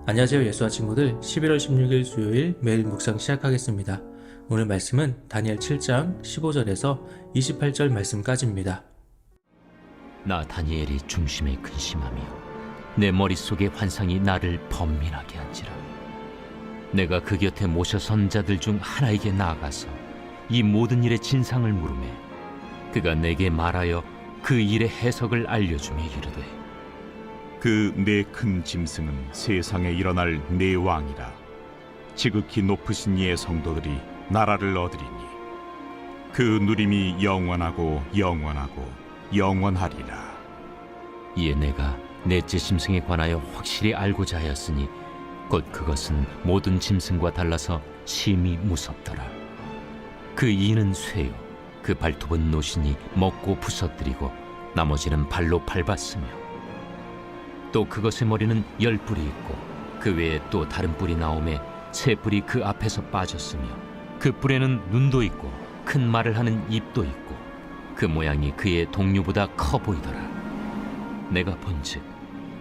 안녕하세요. 예수와 친구들, 11월 16일 수요일 매일 묵상 시작하겠습니다. 오늘 말씀은 다니엘 7장 15절에서 28절 말씀까지입니다. 나 다니엘이 중심에 근심하며 내 머릿속의 환상이 나를 번민하게 한지라. 내가 그 곁에 모셔 선 자들 중 하나에게 나아가서 이 모든 일의 진상을 물으매 그가 내게 말하여 그 일의 해석을 알려주며 이르되, 그 네 큰 짐승은 세상에 일어날 네 왕이라. 지극히 높으신 이의 성도들이 나라를 얻으리니 그 누림이 영원하고 영원하고 영원하리라. 이에 내가 넷째 짐승에 관하여 확실히 알고자 하였으니 곧 그것은 모든 짐승과 달라서 심히 무섭더라. 그 이는 쇠요, 그 발톱은 노신이 먹고 부서뜨리고 나머지는 발로 밟았으며, 또 그것의 머리는 10뿔이 있고 그 외에 또 다른 뿔이 나오매 세 뿔이 그 앞에서 빠졌으며, 그 뿔에는 눈도 있고 큰 말을 하는 입도 있고 그 모양이 그의 동류보다 커 보이더라. 내가 본즉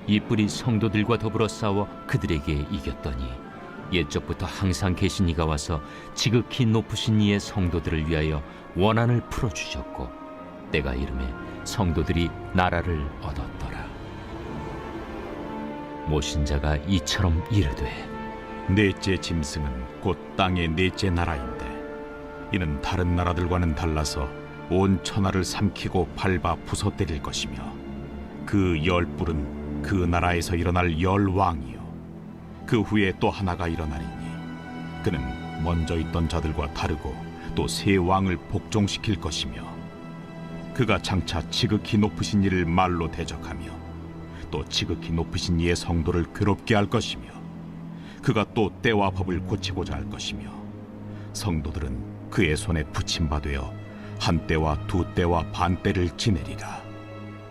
이 뿔이 성도들과 더불어 싸워 그들에게 이겼더니 옛적부터 항상 계신 이가 와서 지극히 높으신 이의 성도들을 위하여 원한을 풀어주셨고 때가 이르매 성도들이 나라를 얻었더라. 모신 자가 이처럼 이르되, 넷째 짐승은 곧 땅의 넷째 나라인데 이는 다른 나라들과는 달라서 온 천하를 삼키고 밟아 부서뜨릴 것이며, 그 10뿔은 그 나라에서 일어날 10왕이요 그 후에 또 하나가 일어나리니 그는 먼저 있던 자들과 다르고 또 세 왕을 복종시킬 것이며, 그가 장차 지극히 높으신 이를 말로 대적하며 또 지극히 높으신 이의 성도를 괴롭게 할 것이며, 그가 또 때와 법을 고치고자 할 것이며, 성도들은 그의 손에 붙임바되어 한 때와 두 때와 반 때를 지내리라.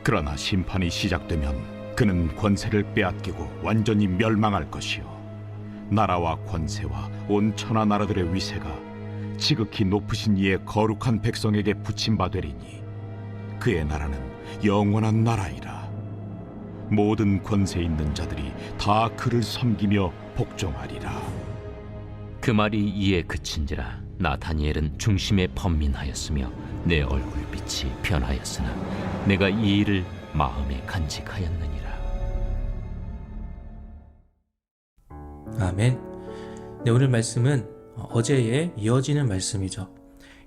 그러나 심판이 시작되면 그는 권세를 빼앗기고 완전히 멸망할 것이요 나라와 권세와 온 천하 나라들의 위세가 지극히 높으신 이의 거룩한 백성에게 붙임바되리니 그의 나라는 영원한 나라이라. 모든 권세 있는 자들이 다 그를 섬기며 복종하리라. 그 말이 이에 그친지라. 나 다니엘은 중심에 번민하였으며 내 얼굴빛이 변하였으나 내가 이 일을 마음에 간직하였느니라. 아멘. 네, 오늘 말씀은 어제에 이어지는 말씀이죠.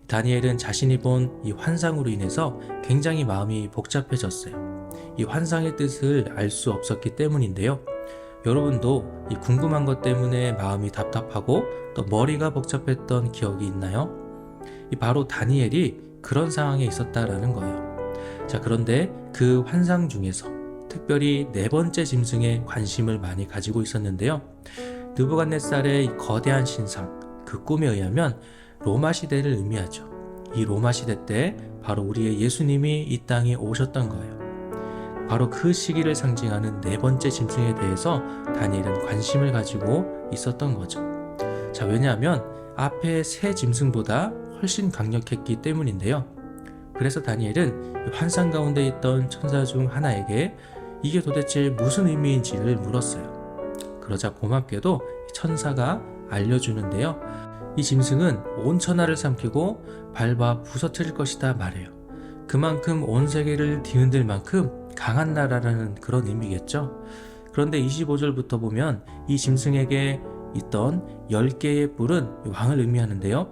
다니엘은 자신이 본 이 환상으로 인해서 굉장히 마음이 복잡해졌어요. 이 환상의 뜻을 알 수 없었기 때문인데요. 여러분도 이 궁금한 것 때문에 마음이 답답하고 또 머리가 복잡했던 기억이 있나요? 바로 다니엘이 그런 상황에 있었다라는 거예요. 자, 그런데 그 환상 중에서 특별히 네 번째 짐승에 관심을 많이 가지고 있었는데요. 느부갓네살의 거대한 신상, 그 꿈에 의하면 로마 시대를 의미하죠. 이 로마 시대 때 바로 우리의 예수님이 이 땅에 오셨던 거예요. 바로 그 시기를 상징하는 네 번째 짐승에 대해서 다니엘은 관심을 가지고 있었던 거죠. 자, 왜냐하면 앞에 세 짐승보다 훨씬 강력했기 때문인데요. 그래서 다니엘은 환상 가운데 있던 천사 중 하나에게 이게 도대체 무슨 의미인지를 물었어요. 그러자 고맙게도 천사가 알려주는데요. 이 짐승은 온 천하를 삼키고 밟아 부서뜨릴 것이다 말해요. 그만큼 온 세계를 뒤흔들 만큼 강한 나라라는 그런 의미겠죠. 그런데 25절부터 보면 이 짐승에게 있던 10개의 뿔은 왕을 의미하는데요.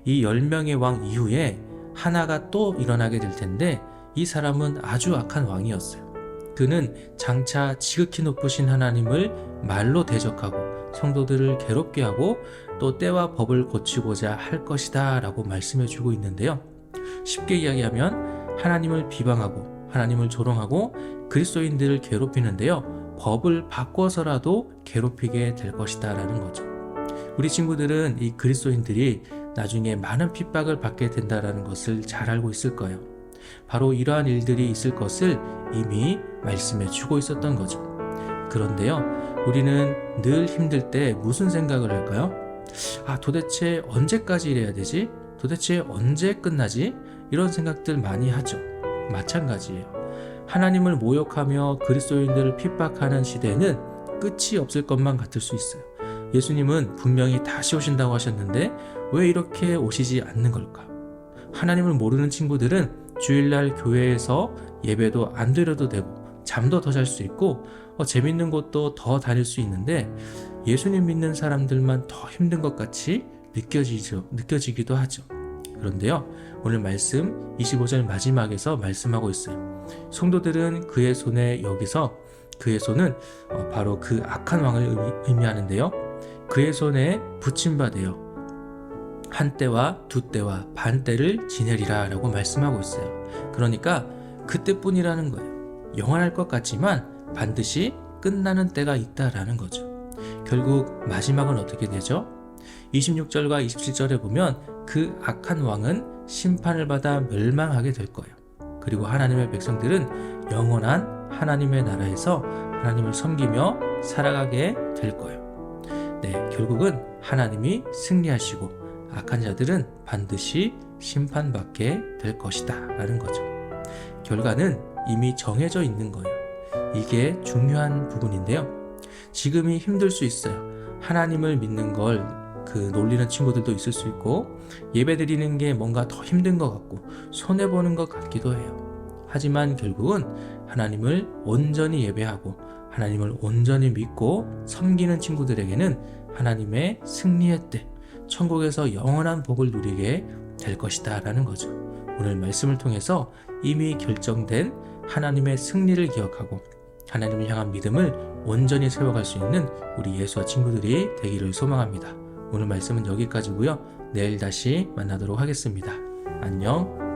이 10명의 왕 이후에 하나가 또 일어나게 될 텐데 이 사람은 아주 악한 왕이었어요. 그는 장차 지극히 높으신 하나님을 말로 대적하고 성도들을 괴롭게 하고 또 때와 법을 고치고자 할 것이다 라고 말씀해 주고 있는데요. 쉽게 이야기하면 하나님을 비방하고 하나님을 조롱하고 그리스도인들을 괴롭히는데요. 법을 바꿔서라도 괴롭히게 될 것이다 라는 거죠. 우리 친구들은 이 그리스도인들이 나중에 많은 핍박을 받게 된다는 것을 잘 알고 있을 거예요. 바로 이러한 일들이 있을 것을 이미 말씀해 주고 있었던 거죠. 그런데요, 우리는 늘 힘들 때 무슨 생각을 할까요? 도대체 언제까지 이래야 되지? 도대체 언제 끝나지? 이런 생각들 많이 하죠. 마찬가지예요. 하나님을 모욕하며 그리스도인들을 핍박하는 시대는 끝이 없을 것만 같을 수 있어요. 예수님은 분명히 다시 오신다고 하셨는데 왜 이렇게 오시지 않는 걸까? 하나님을 모르는 친구들은 주일날 교회에서 예배도 안 드려도 되고 잠도 더 잘 수 있고 재밌는 곳도 더 다닐 수 있는데 예수님 믿는 사람들만 더 힘든 것 같이 느껴지기도 하죠. 그런데요, 오늘 말씀 25절 마지막에서 말씀하고 있어요. 성도들은 그의 손에, 여기서 그의 손은 바로 그 악한 왕을 의미하는데요, 그의 손에 붙임받아요 한 때와 두 때와 반 때를 지내리라 라고 말씀하고 있어요. 그러니까 그때뿐이라는 거예요. 영원할 것 같지만 반드시 끝나는 때가 있다라는 거죠. 결국 마지막은 어떻게 되죠? 26절과 27절에 보면 그 악한 왕은 심판을 받아 멸망하게 될 거예요. 그리고 하나님의 백성들은 영원한 하나님의 나라에서 하나님을 섬기며 살아가게 될 거예요. 네, 결국은 하나님이 승리하시고 악한 자들은 반드시 심판받게 될 것이다 라는 거죠. 결과는 이미 정해져 있는 거예요. 이게 중요한 부분인데요. 지금이 힘들 수 있어요. 하나님을 믿는 걸 놀리는 친구들도 있을 수 있고, 예배 드리는 게 뭔가 더 힘든 것 같고 손해보는 것 같기도 해요. 하지만 결국은 하나님을 온전히 예배하고 하나님을 온전히 믿고 섬기는 친구들에게는 하나님의 승리의 때, 천국에서 영원한 복을 누리게 될 것이다 라는 거죠. 오늘 말씀을 통해서 이미 결정된 하나님의 승리를 기억하고 하나님을 향한 믿음을 온전히 세워갈 수 있는 우리 예수와 친구들이 되기를 소망합니다. 오늘 말씀은 여기까지고요. 내일 다시 만나도록 하겠습니다. 안녕.